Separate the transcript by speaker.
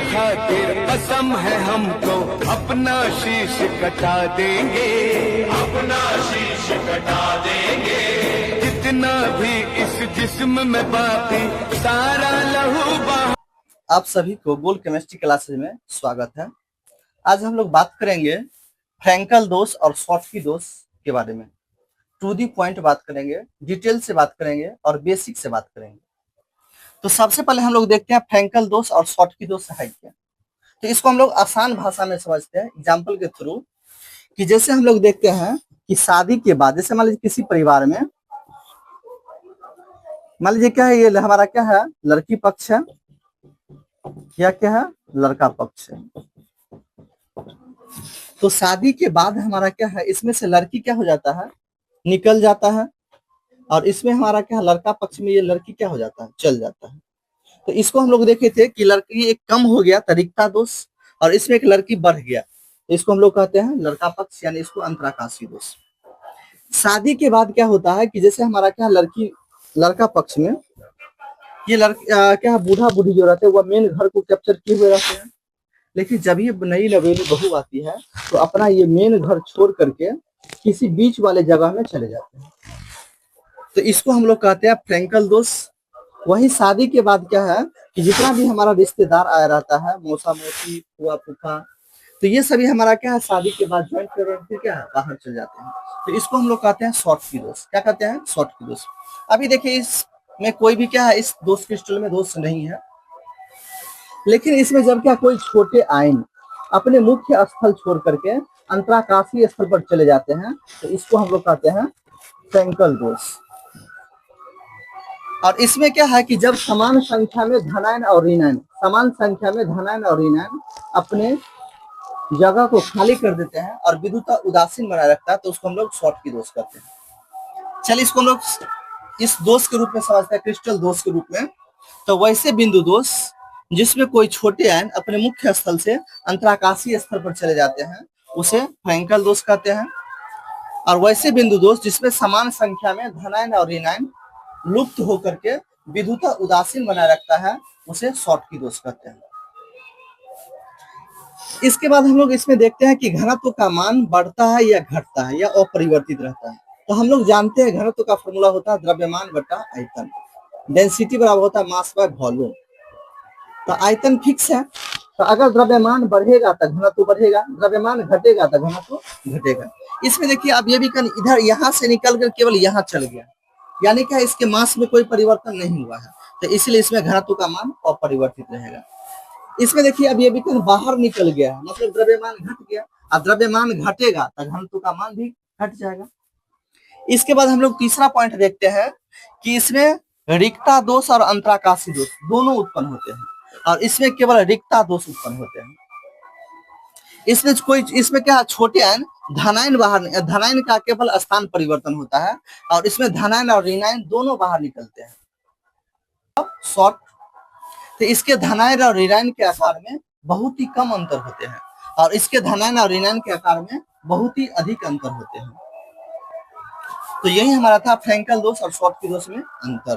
Speaker 1: खातिर कसम है हमको, अपना शीश कटा देंगे, अपना शीश कटा देंगे। जितना भी इस जिस्म में बाकी सारा लहू बहा।
Speaker 2: आप सभी को गोल केमिस्ट्री क्लासेज में स्वागत है। आज हम लोग बात करेंगे फ्रैंकल दोष और शॉर्टकी दोष के बारे में। टू दी पॉइंट बात करेंगे, डिटेल से बात करेंगे और बेसिक से बात करेंगे। तो सबसे पहले हम लोग देखते हैं फ्रैंकल दोष और शॉर्टकी दोष है क्या। तो इसको हम लोग आसान भाषा में समझते हैं एग्जाम्पल के थ्रू, कि जैसे हम लोग देखते हैं कि शादी के बाद, जैसे मान लीजिए किसी परिवार में, मान लीजिए क्या है, ये हमारा क्या है, लड़की पक्ष है या क्या है, लड़का पक्ष है। तो शादी के बाद हमारा क्या है, इसमें से लड़की क्या हो जाता है, निकल जाता है, और इसमें हमारा क्या है, लड़का पक्ष में ये लड़की क्या हो जाता है, चल जाता है। तो इसको हम लोग देखे थे कि लड़की एक कम हो गया तरीकता दोष, और इसमें एक लड़की बढ़ गया, इसको हम लोग कहते हैं लड़का पक्ष, यानी इसको अंतराकाशी दोष। शादी के बाद क्या होता है कि जैसे हमारा क्या, लड़की लड़का पक्ष में ये क्या बूढ़ा बूढ़ी जो रहते हैं वह मेन घर को कैप्चर किए हुए रहते हैं, लेकिन जब ये नई नवेली बहू आती है तो अपना ये मेन घर छोड़ करके किसी बीच वाले जगह में चले जाते हैं। तो इसको हम लोग कहते हैं फ्रैंकल दोष। वही शादी के बाद क्या है कि जितना भी हमारा रिश्तेदार आया रहता है, मौसा मौसी फुआ फूफा, तो ये सभी हमारा क्या है, शादी के बाद ज्वाइंट फिर क्या है, बाहर चले जाते हैं। तो इसको हम लोग कहते हैं शॉर्टकी दोष। क्या कहते हैं, शॉर्टकी दोष। अभी देखिए इसमें कोई भी क्या है, इस दोष क्रिस्टल में दोष नहीं है, लेकिन इसमें जब क्या कोई छोटे आयन अपने मुख्य स्थल छोड़ करके अंतराकाशीय स्थल पर चले जाते हैं तो इसको हम लोग कहते हैं फ्रैंकल दोष। और इसमें क्या है कि जब समान संख्या में धनायन और ऋणायन, समान संख्या में धनायन और ऋणायन अपने जगह को खाली कर देते हैं और विद्युता उदासीन बनाए रखता है, तो उसको हम लोग शॉर्टकी दोष कहते हैं। चलिए इसको हम लोग इस दोष के रूप में समझते हैं, क्रिस्टल दोष के रूप में। तो वैसे बिंदु दोष जिसमें कोई छोटे आयन अपने मुख्य स्थल से अंतराकाशीय स्थल पर चले जाते हैं उसे फ्रैंकल दोष कहते हैं। और वैसे बिंदु दोष जिसमें समान संख्या में धनायन और ऋणायन लुप्त होकर के विद्युता उदासीन बनाए रखता है उसे शॉर्टकी दोष कहते हैं। इसके बाद हम लोग इसमें देखते हैं कि घनत्व का मान बढ़ता है या घटता है या अपरिवर्तित रहता है। तो हम लोग जानते हैं घनत्व का फॉर्मूला होता है द्रव्यमान बटा आयतन, डेंसिटी बराबर होता है मास बाय वॉल्यूम। तो आयतन फिक्स है, तो अगर द्रव्यमान बढ़ेगा तो घनत्व बढ़ेगा, द्रव्यमान घटेगा तो घनत्व घटेगा। इसमें देखिए अब ये भी कन इधर यहाँ से निकल कर केवल यहाँ चल गया, यानी क्या इसके मास में कोई परिवर्तन नहीं हुआ है, तो इसलिए इसमें घनत्व का मान अपरिवर्तित रहेगा। इसमें देखिए अब ये भी कन बाहर निकल गया है, मतलब द्रव्यमान घट गया, और द्रव्यमान घटेगा तो घनत्व का मान भी घट जाएगा। इसके बाद हम लोग तीसरा पॉइंट देखते हैं कि इसमें रिक्ता दोष और अंतराकाशी दोष दोनों उत्पन्न होते हैं, और इसमें केवल रिक्ता दोष उत्पन्न होते हैं। इसमें क्या छोटे आयन धनायन बाहर, धनायन का केवल स्थान परिवर्तन होता है, और इसमें धनायन और ऋणायन दोनों बाहर निकलते हैं। अब शॉर्ट, तो इसके धनायन और ऋणायन के आकार में बहुत ही कम अंतर होते हैं, और इसके धनायन और ऋणायन के आकार में बहुत ही अधिक अंतर होते हैं। तो यही हमारा था फ्रैंकल दोष और शॉर्टकी दोष में अंतर।